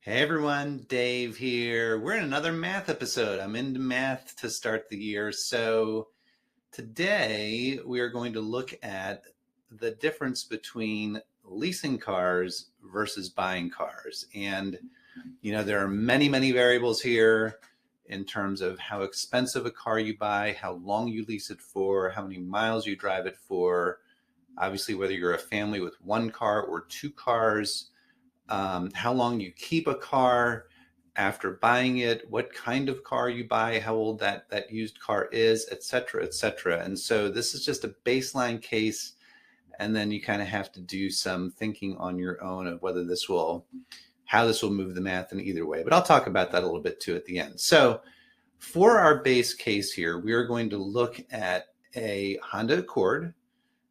Hey everyone, Dave here. We're in another math episode. I'm into math to start the year. So today we are going to look at the difference between leasing cars versus buying cars. And, there are many, many variables here in terms of how expensive a car you buy, how long you lease it for, how many miles you drive it for, obviously, whether you're a family with one car or two cars, how long you keep a car after buying it, what kind of car you buy, how old that used car is, et cetera, et cetera. And so this is just a baseline case. And then you kind of have to do some thinking on your own of how this will move the math in either way. But I'll talk about that a little bit too at the end. So for our base case here, we are going to look at a Honda Accord,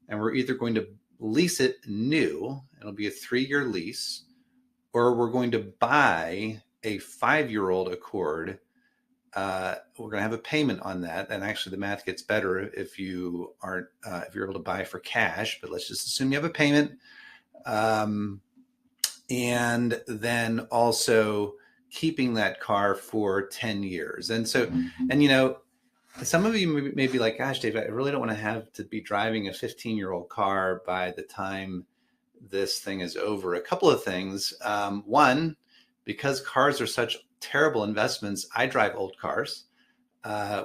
and we're either going to lease it new, it'll be a 3-year lease, or we're going to buy a 5-year-old Accord. We're going to have a payment on that, and actually the math gets better if you aren't if you're able to buy for cash. But let's just assume you have a payment, and then also keeping that car for 10 years. And so, and some of you may be like, "Gosh, Dave, I really don't want to have to be driving a 15-year-old car by the time this thing is over." A couple of things. One, because cars are such terrible investments, I drive old cars.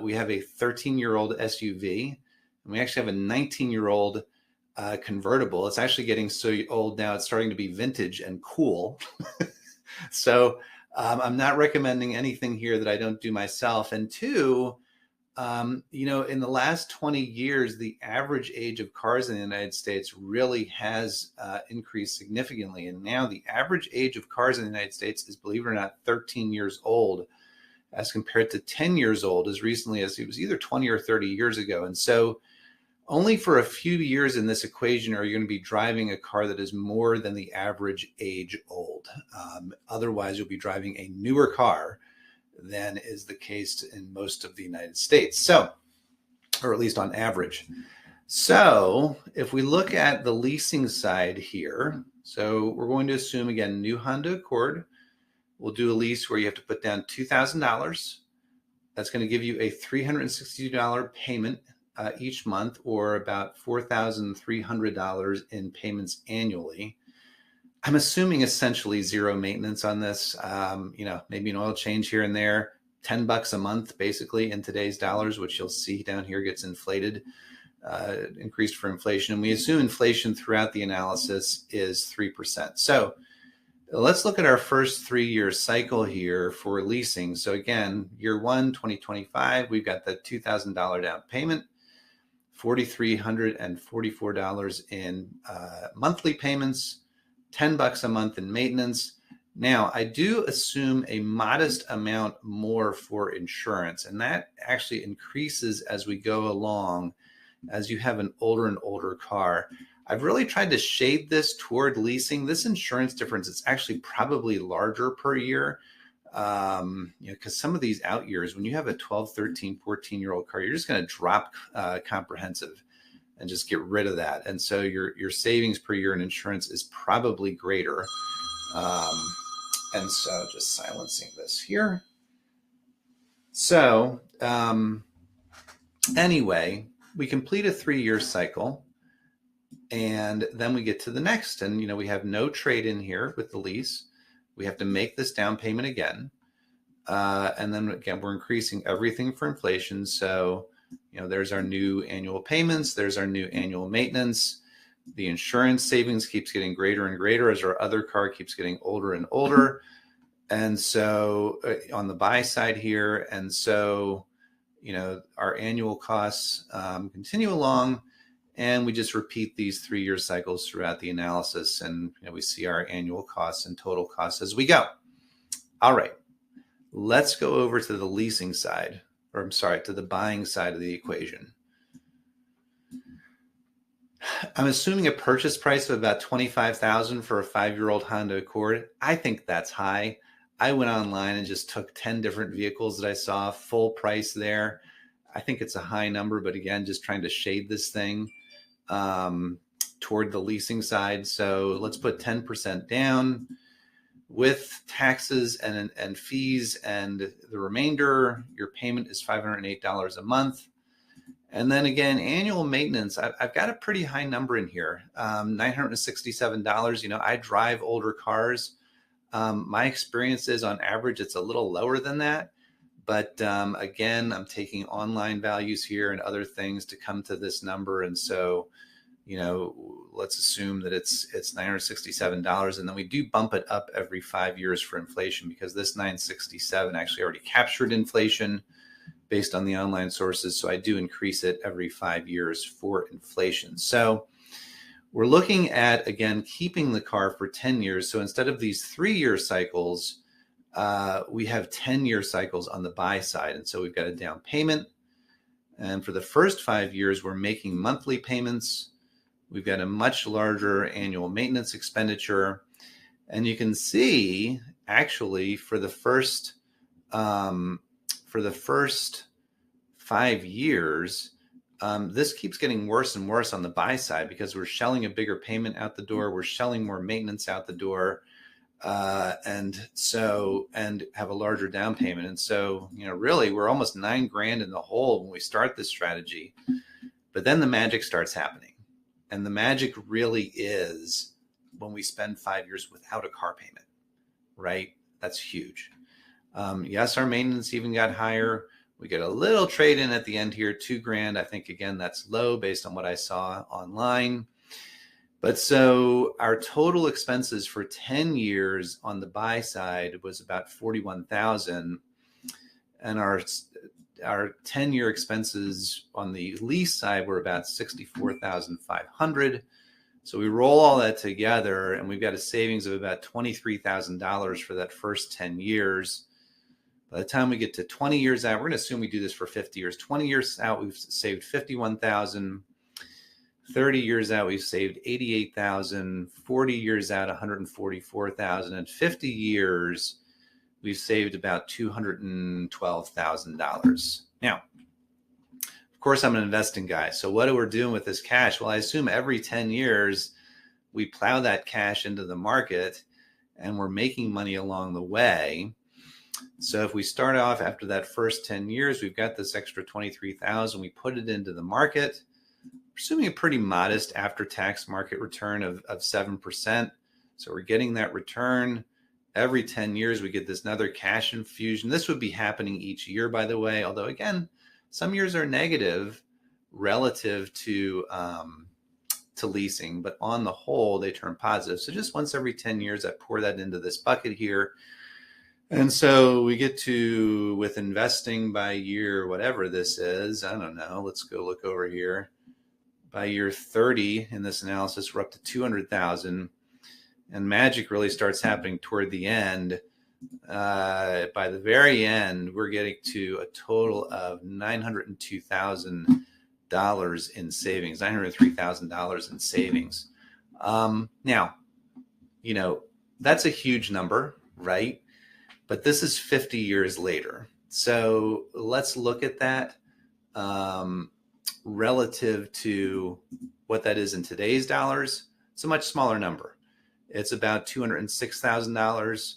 We have a 13-year-old SUV, and we actually have a 19-year-old convertible. It's actually getting so old now, it's starting to be vintage and cool. So I'm not recommending anything here that I don't do myself. And two, in the last 20 years, the average age of cars in the United States really has increased significantly. And now the average age of cars in the United States is, believe it or not, 13 years old, as compared to 10 years old as recently as it was either 20 or 30 years ago. And so only for a few years in this equation are you going to be driving a car that is more than the average age old. Otherwise, you'll be driving a newer car than is the case in most of the United States. So, or at least on average. So if we look at the leasing side here, so we're going to assume, again, new Honda Accord. We'll do a lease where you have to put down $2,000. That's going to give you a $362 payment each month, or about $4,300 in payments annually. I'm assuming essentially zero maintenance on this. Maybe an oil change here and there, $10 a month, basically in today's dollars, which you'll see down here gets inflated, increased for inflation. And we assume inflation throughout the analysis is 3%. So let's look at our first 3-year cycle here for leasing. So again, year one, 2025, we've got the $2,000 down payment, $4,344 in monthly payments, $10 a month in maintenance. Now, I do assume a modest amount more for insurance, and that actually increases as we go along, as you have an older and older car. I've really tried to shade this toward leasing. This insurance difference is actually probably larger per year, because some of these out years, when you have a 12, 13, 14-year-old car, you're just going to drop comprehensive and just get rid of that. And so your savings per year in insurance is probably greater. And so just silencing this here. So anyway, we complete a 3-year cycle, and then we get to the next. And, we have no trade in here with the lease. We have to make this down payment again. And then again, we're increasing everything for inflation. So, there's our new annual payments. There's our new annual maintenance. The insurance savings keeps getting greater and greater as our other car keeps getting older and older. And so on the buy side here, and so, our annual costs continue along, and we just repeat these 3-year cycles throughout the analysis. And we see our annual costs and total costs as we go. All right, let's go over to the leasing side, or I'm sorry, to the buying side of the equation. I'm assuming a purchase price of about $25,000 for a 5-year-old Honda Accord. I think that's high. I went online and just took 10 different vehicles that I saw, full price there. I think it's a high number, but again, just trying to shade this thing toward the leasing side. So let's put 10% down. with taxes and fees and the remainder, your payment is $508 a month. And then again, annual maintenance, I've got a pretty high number in here, $967. You know, I drive older cars. My experience is on average, it's a little lower than that. But again, I'm taking online values here and other things to come to this number. And so, you know, let's assume that it's $967, and then we do bump it up every 5 years for inflation, because this 967 actually already captured inflation based on the online sources. So I do increase it every 5 years for inflation. So we're looking at, again, keeping the car for 10 years. So instead of these 3-year cycles, we have 10-year cycles on the buy side. And so we've got a down payment. And for the first 5 years, we're making monthly payments. We've got a much larger annual maintenance expenditure. And you can see, actually, for the first 5 years, this keeps getting worse and worse on the buy side, because we're shelling a bigger payment out the door. We're shelling more maintenance out the door, and have a larger down payment. And so, you know, really, we're almost $9,000 in the hole when we start this strategy. But then the magic starts happening. And the magic really is when we spend 5 years without a car payment, right? That's huge. Yes, our maintenance even got higher. We get a little trade in at the end here, $2,000. I think, again, that's low based on what I saw online. But so our total expenses for 10 years on the buy side was about $41,000. And our 10-year expenses on the lease side were about $64,500. So we roll all that together, and we've got a savings of about $23,000 for that first 10 years. By the time we get to 20 years out, we're going to assume we do this for 50 years. 20 years out, we've saved $51,000. 30 years out, we've saved $88,000. 40 years out, $144,000. And 50 years, we've saved about $212,000. Now, of course, I'm an investing guy. So what are we doing with this cash? Well, I assume every 10 years, we plow that cash into the market, and we're making money along the way. So if we start off after that first 10 years, we've got this extra $23,000. We put it into the market, assuming a pretty modest after-tax market return of 7%. So we're getting that return. Every 10 years, we get this another cash infusion. This would be happening each year, by the way, although, again, some years are negative relative to leasing, but on the whole, they turn positive. So just once every 10 years, I pour that into this bucket here. And so we get to, with investing by year, whatever this is, I don't know, let's go look over here. By year 30 in this analysis, we're up to 200,000. And magic really starts happening toward the end. By the very end, we're getting to a total of $902,000 in savings, $903,000 in savings. Now, you know, that's a huge number, right? But this is 50 years later. So let's look at that relative to what that is in today's dollars. It's a much smaller number. It's about $206,000.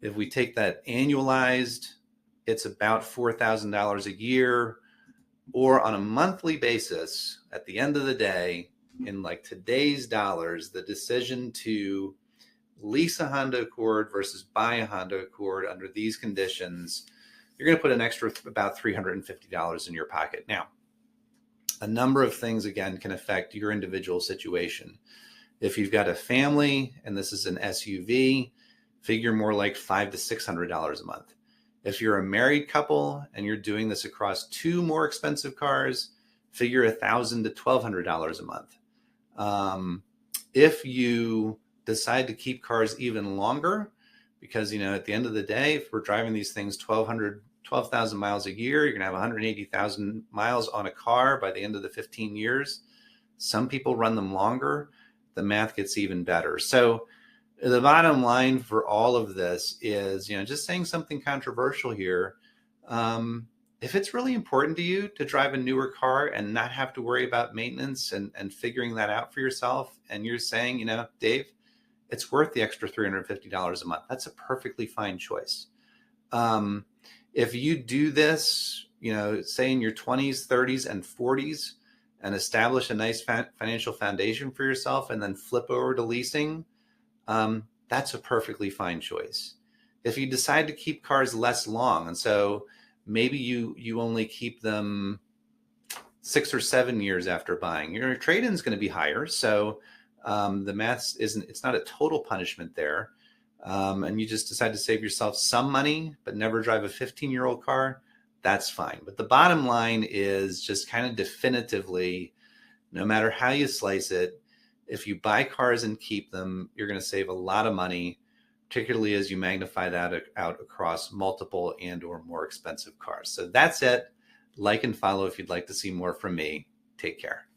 If we take that annualized, it's about $4,000 a year, or on a monthly basis, at the end of the day, in like today's dollars, the decision to lease a Honda Accord versus buy a Honda Accord under these conditions, you're going to put an extra about $350 in your pocket. Now, a number of things, again, can affect your individual situation. If you've got a family and this is an SUV, figure more like $500 to $600 a month. If you're a married couple and you're doing this across two more expensive cars, figure $1,000 to $1,200 a month. If you decide to keep cars even longer, because, you know, at the end of the day, if we're driving these things 12,000 miles a year, you're going to have 180,000 miles on a car by the end of the 15 years. Some people run them longer. The math gets even better. So the bottom line for all of this is, you know, just saying something controversial here. If it's really important to you to drive a newer car and not have to worry about maintenance and figuring that out for yourself, and you're saying, you know, Dave, it's worth the extra $350 a month. That's a perfectly fine choice. Um, if you do this, say in your 20s, 30s, and 40s, and establish a nice financial foundation for yourself, and then flip over to leasing, that's a perfectly fine choice. If you decide to keep cars less long, and so maybe you only keep them 6 or 7 years after buying, your trade-in is going to be higher. So the math it's not a total punishment there. And you just decide to save yourself some money, but never drive a 15-year-old car, that's fine. But the bottom line is just kind of definitively, no matter how you slice it, if you buy cars and keep them, you're going to save a lot of money, particularly as you magnify that out across multiple and or more expensive cars. So that's it. Like and follow if you'd like to see more from me. Take care.